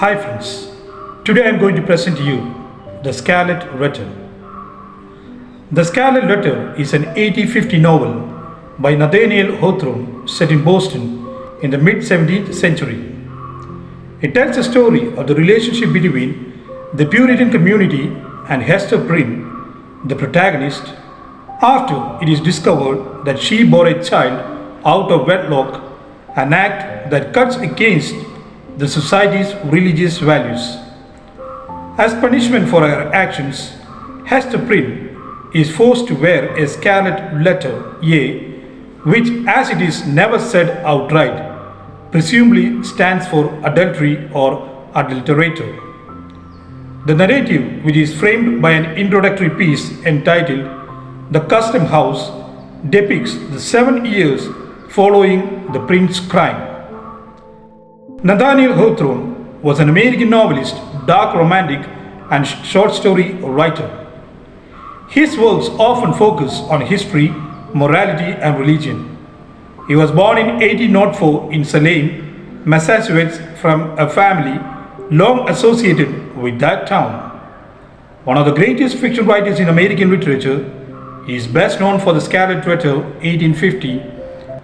Hi friends, today I am going to present to you The Scarlet Letter. The Scarlet Letter is an 1850 novel by Nathaniel Hawthorne set in Boston in the mid-17th century. It tells a story of the relationship between the Puritan community and Hester Prynne, the protagonist, after it is discovered that she bore a child out of wedlock, an act that cuts against the society's religious values. As punishment for her actions, Hester Prynne is forced to wear a scarlet letter A, which, as it is never said outright, presumably stands for adultery or adulterator. The narrative, which is framed by an introductory piece entitled The Custom House, depicts the 7 years following the Prynne's crime. Nathaniel Hawthorne was an American novelist, dark romantic, and short story writer. His works often focus on history, morality, and religion. He was born in 1804 in Salem, Massachusetts, from a family long associated with that town. One of the greatest fiction writers in American literature, he is best known for The Scarlet Letter, 1850,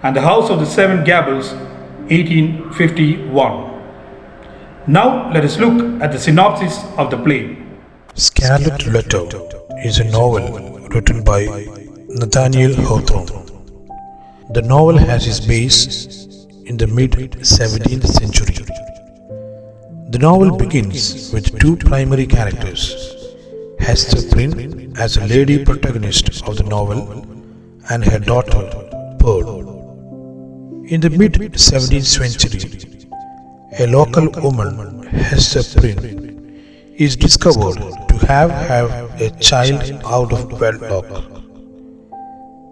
and The House of the Seven Gables, 1851. Now let us look at the synopsis of the play. Scarlet Letter is a novel written by Nathaniel Hawthorne. The novel has its base in the mid-17th century. The novel begins with two primary characters, Hester Prynne as a lady protagonist of the novel and her daughter Pearl. In the mid-17th century, a local woman, Hester Prynne, is discovered to have a child out of wedlock.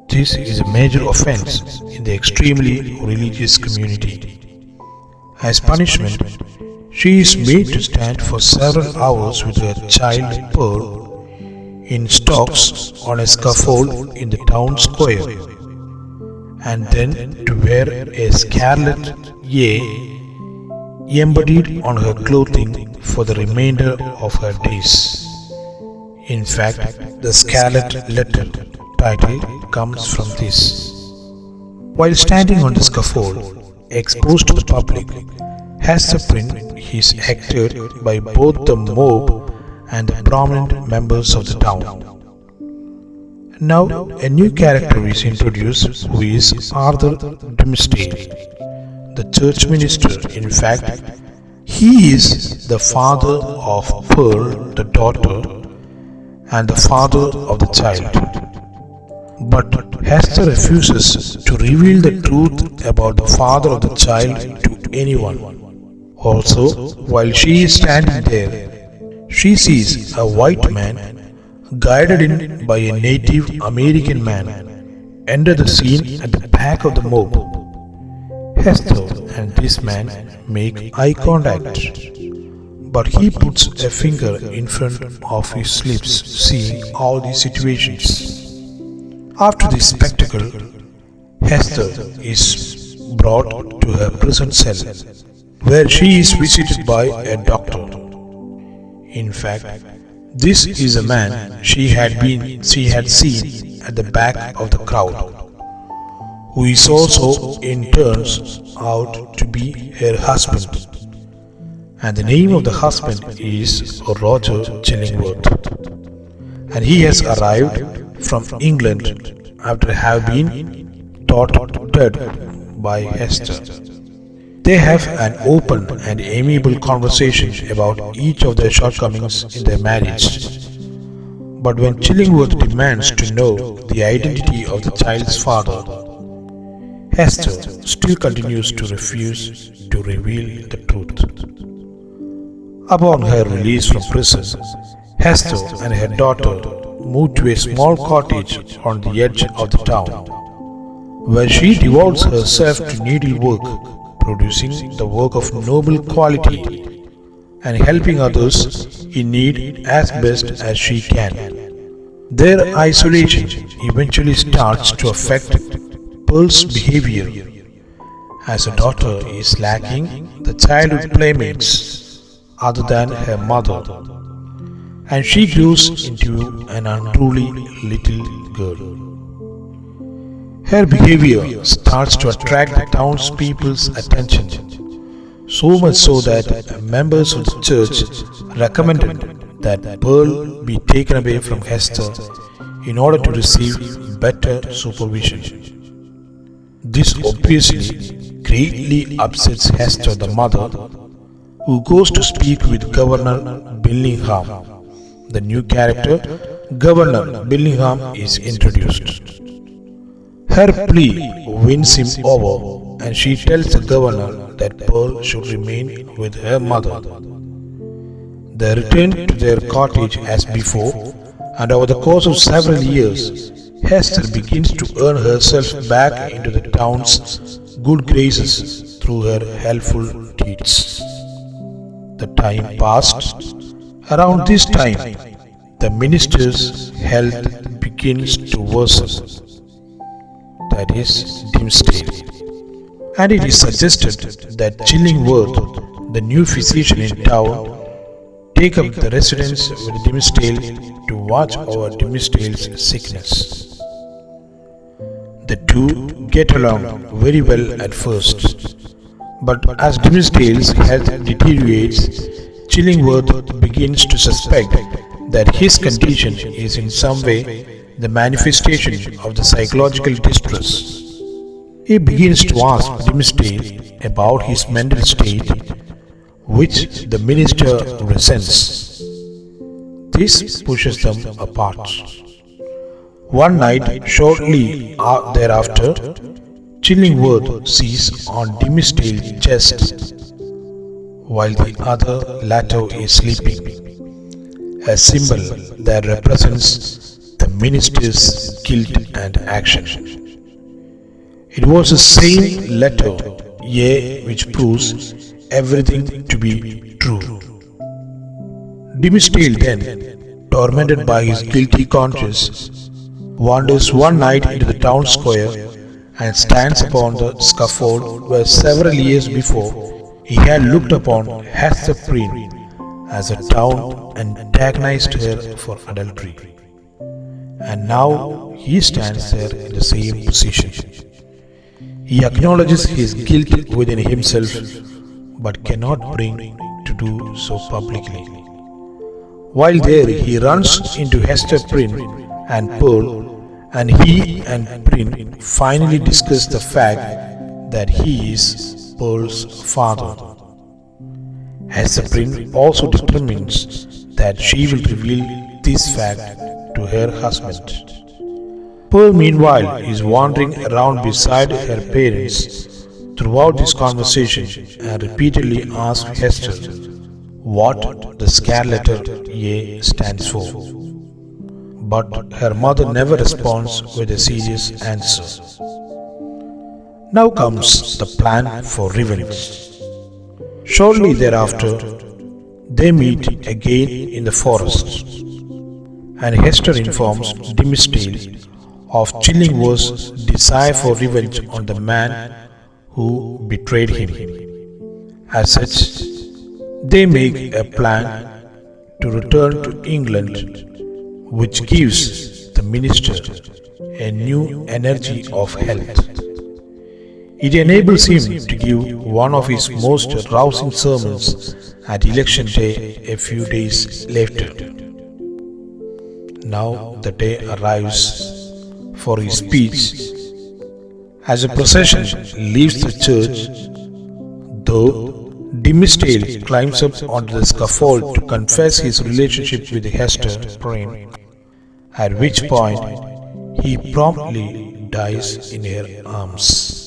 This is a major offense in the extremely religious community. As punishment, she is made to stand for several hours with her child Pearl in stocks on a scaffold in the town square, and then to wear a scarlet A embodied on her clothing for the remainder of her days. In fact, the Scarlet Letter title comes from this. While standing on the scaffold, exposed to the public, Hester Prynne is acted by both the mob and the prominent members of the town. Now, a new character is introduced who is Arthur Dimsdale, the church minister. In fact, he is the father of Pearl, the daughter, and the father of the child. But Hester refuses to reveal the truth about the father of the child to anyone. Also, while she is standing there, she sees a white man, guided in by a Native American man, enter the scene at the back of the mob. Hester and this man make eye contact, but he puts a finger in front of his lips, seeing all these situations. After this spectacle, Hester is brought to her prison cell, where she is visited by a doctor. In fact, this is a man she had seen at the back of the crowd, who is also in turns out to be her husband. And the name of the husband is Roger Chillingworth, and he has arrived from England after having been thought dead by Hester. They have an open and amiable conversation about each of their shortcomings in their marriage. But when Chillingworth demands to know the identity of the child's father, Hester still continues to refuse to reveal the truth. Upon her release from prison, Hester and her daughter move to a small cottage on the edge of the town, where she devotes herself to needlework, producing the work of noble quality and helping others in need as best as she can. Their isolation eventually starts to affect Pearl's behavior. As her daughter is lacking the childhood playmates other than her mother, and she grows into an unruly little girl. Her behavior starts to attract the townspeople's attention, so much so that members of the church recommended that Pearl be taken away from Hester in order to receive better supervision. This obviously greatly upsets Hester, the mother, who goes to speak with Governor Billingham. The new character, Governor Billingham, is introduced. Her plea wins him over, and she tells the governor that Pearl should remain with her mother. They return to their cottage as before, and over the course of several years, Hester begins to earn herself back into the town's good graces through her helpful deeds. The time passed. Around this time, the minister's health begins to worsen, that is, Dimmesdale, and it is suggested that Chillingworth, the new physician in town, take up the residence with Dimmesdale to watch over Dimmesdale's sickness. The two get along very well at first, but as Dimmesdale's health deteriorates, Chillingworth begins to suspect that his condition is in some way the manifestation of the psychological distress. He begins to ask Dimmesdale about his mental state, which the minister resents. This pushes them apart. One night, shortly thereafter, Chillingworth sees on Dimmesdale's chest, while the other latter is sleeping, a symbol that represents the minister's guilt and action. It was the same letter A which proves everything to be true. Dimmesdale then, tormented by his guilty conscience, wanders one night into the town square and stands upon the scaffold where several years before he had looked upon Hester Prynne as a town antagonized her for adultery. And now he stands there in the same position. He acknowledges his guilt within himself, but cannot bring to do so publicly. While there, he runs into Hester Prynne and Pearl, and he and Prynne finally discuss the fact that he is Pearl's father. Hester Prynne also determines that she will reveal this fact to her husband. Pearl, meanwhile, is wandering around beside her parents throughout this conversation and repeatedly asks Hester what the Scarlet A stands for. But her mother never responds with a serious answer. Now comes the plan for revenge. Shortly thereafter, they meet again in the forest, and Hester informs Dimmesdale of Chillingworth's desire for revenge on the man who betrayed him. As such, they make a plan to return to England, which gives the minister a new energy of health. It enables him to give one of his most rousing sermons at election day a few days later. Now the day arrives for his speech. As a procession leaves the church, though Dimmesdale climbs up onto the scaffold to confess his relationship with Hester Prynne, at which point he promptly dies in her arms.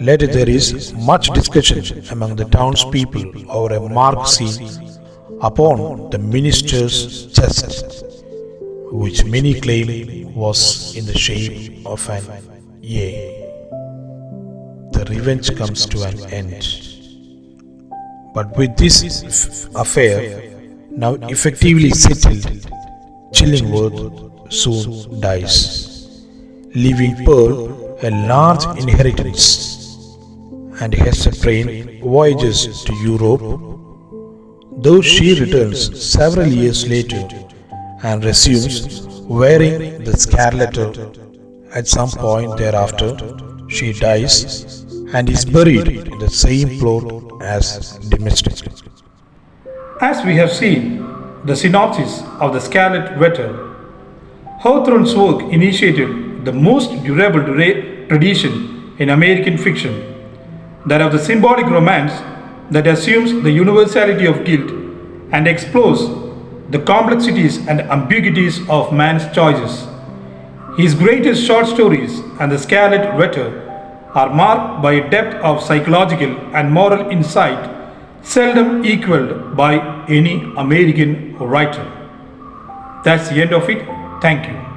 Later there is much discussion among the townspeople over a mark seen upon the minister's chest, which many claim was in the shape of an A. The revenge comes to an end. But with this affair now effectively settled, Chillingworth soon dies, leaving Pearl a large inheritance, and Hester Prynne voyages to Europe, though she returns several years later and resumes wearing the scarlet letter. At some point thereafter, she dies and is buried in the same plot as Demetrius. As we have seen the synopsis of the Scarlet Letter, Hawthorne's work initiated the most durable tradition in American fiction, that of the symbolic romance that assumes the universality of guilt and explores the complexities and ambiguities of man's choices. His greatest short stories and the Scarlet Letter are marked by a depth of psychological and moral insight seldom equaled by any American writer. That's the end of it. Thank you.